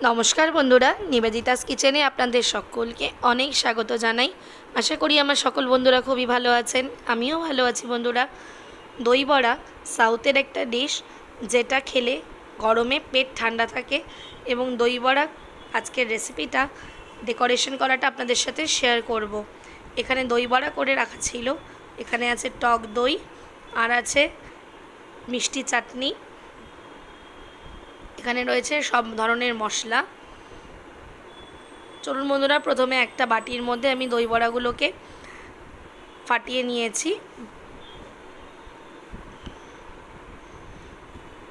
নমস্কার বন্ধুরা, নিবেদিতাস কিচেনে আপনাদের সকলকে অনেক স্বাগত জানাই। আশা করি আমার সকল বন্ধুরা খুবই ভালো আছেন, আমিও ভালো আছি। বন্ধুরা, দই বড়া সাউথের একটা ডিশ, যেটা খেলে গরমে পেট ঠান্ডা থাকে। এবং দই বড়া আজকের রেসিপিটা ডেকোরেশন করাটা আপনাদের সাথে শেয়ার করব। এখানে দই বড়া করে রাখা ছিল। এখানে আছে টক দই, আর আছে মিষ্টি চাটনি, এখানে রয়েছে সব ধরনের মশলা। চলুন বন্ধুরা, প্রথমে একটা বাটির মধ্যে আমি দই বড়াগুলোকে ফাটিয়ে নিয়েছি।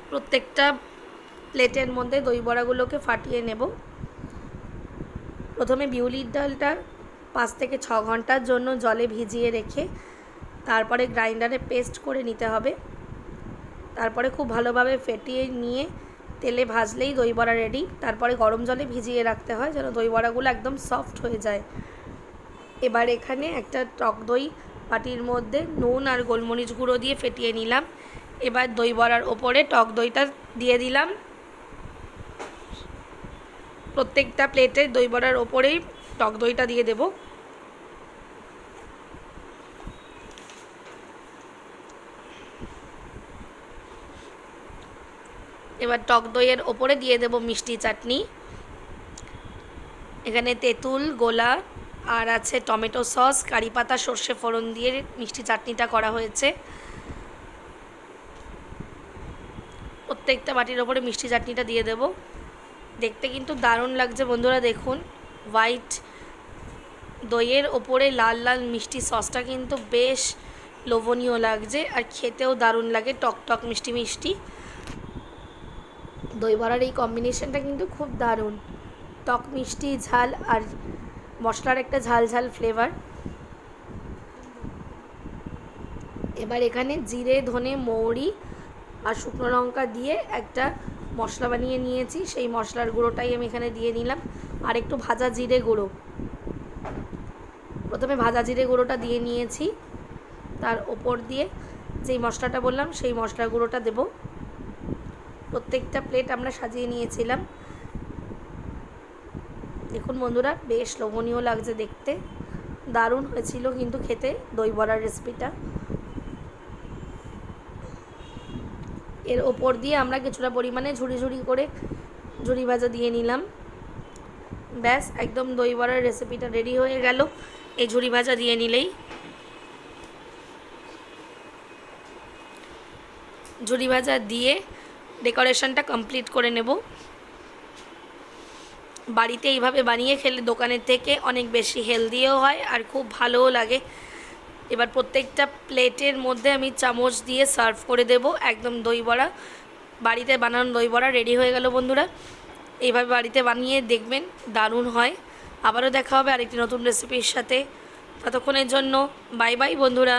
প্রত্যেকটা প্লেটের মধ্যে দই বড়াগুলোকে ফাটিয়ে নেব। প্রথমে বিউলির ডালটা 5 থেকে 6 ঘন্টার জন্য জলে ভিজিয়ে রেখে তারপরে গ্রাইন্ডারে পেস্ট করে নিতে হবে। তারপরে খুব ভালোভাবে ফেটিয়ে নিয়ে তেলে ভাজলেই দই বড়া রেডি। তারপরে গরম জলে ভিজিয়ে রাখতে হয় যেন দই বড়াগুলো একদম সফট হয়ে যায়। এবার এখানে একটা টক দই বাটির মধ্যে নুন আর গোলমরিচ গুঁড়ো দিয়ে ফেটিয়ে নিলাম। এবার দই বড়ার ওপরে টক দইটা দিয়ে দিলাম। প্রত্যেকটা প্লেটে দই বড়ার ওপরেই টক দইটা দিয়ে দেব। এবার টক দইয়ের ওপরে দিয়ে দেব মিষ্টি চাটনি। এখানে তেঁতুল, গোলা আর আছে টমেটো সস, কারি পাতা, সর্ষে ফোড়ন দিয়ে মিষ্টি চাটনিটা করা হয়েছে। প্রত্যেকটা বাটির ওপরে মিষ্টি চাটনিটা দিয়ে দেব। দেখতে কিন্তু দারুণ লাগছে বন্ধুরা, দেখুন হোয়াইট দইয়ের ওপরে লাল লাল মিষ্টি সসটা কিন্তু বেশ লোভনীয় লাগছে, আর খেতেও দারুণ লাগে, টক টক মিষ্টি মিষ্টি। দই বড়ার এই কম্বিনেশনটা কিন্তু খুব দারুণ, টক মিষ্টি ঝাল আর মশলার একটা ঝাল ঝাল ফ্লেভার। এবার এখানে জিরে, ধনে, মৌরি আর শুকনো লঙ্কা দিয়ে একটা মশলা বানিয়ে নিয়েছি, সেই মশলার গুঁড়োটাই আমি এখানে দিয়ে নিলাম। আর একটু ভাজা জিরে গুঁড়ো, প্রথমে ভাজা জিরে গুঁড়োটা দিয়ে নিয়েছি। তার ওপর দিয়ে যেই মশলাটা বললাম সেই মশলার গুঁড়োটা দেব। প্রত্যেকটা প্লেট আমরা সাজিয়ে নিয়েছিলাম। দেখুন বন্ধুরা, বেশ লোভনীয় লাগছে দেখতে, দারুণ হয়েছিল কিন্তু খেতে দই বড়ার রেসিপিটা। এর ওপর দিয়ে আমরা কিছুটা পরিমাণে ঝুড়ি ঝুড়ি করে ঝুড়ি ভাজা দিয়ে নিলাম। ব্যাস, একদম দই বড়ার রেসিপিটা রেডি হয়ে গেল এই ঝুড়ি ভাজা দিয়ে নিলেই। ঝুড়ি ভাজা দিয়ে ডেকোরেশনটা কমপ্লিট করে নেব। বাড়িতে এইভাবে বানিয়ে খেলে দোকানের থেকে অনেক বেশি হেলদিও হয় আর খুব ভালোও লাগে। এবার প্রত্যেকটা প্লেটের মধ্যে আমি চামচ দিয়ে সার্ভ করে দেব। একদম দই বড়া, বাড়িতে বানানো দই বড়া রেডি হয়ে গেল বন্ধুরা। এইভাবে বাড়িতে বানিয়ে দেখবেন, দারুণ হয়। আবারও দেখা হবে আরেকটি নতুন রেসিপির সাথে। ততক্ষণের জন্য বাই বাই বন্ধুরা।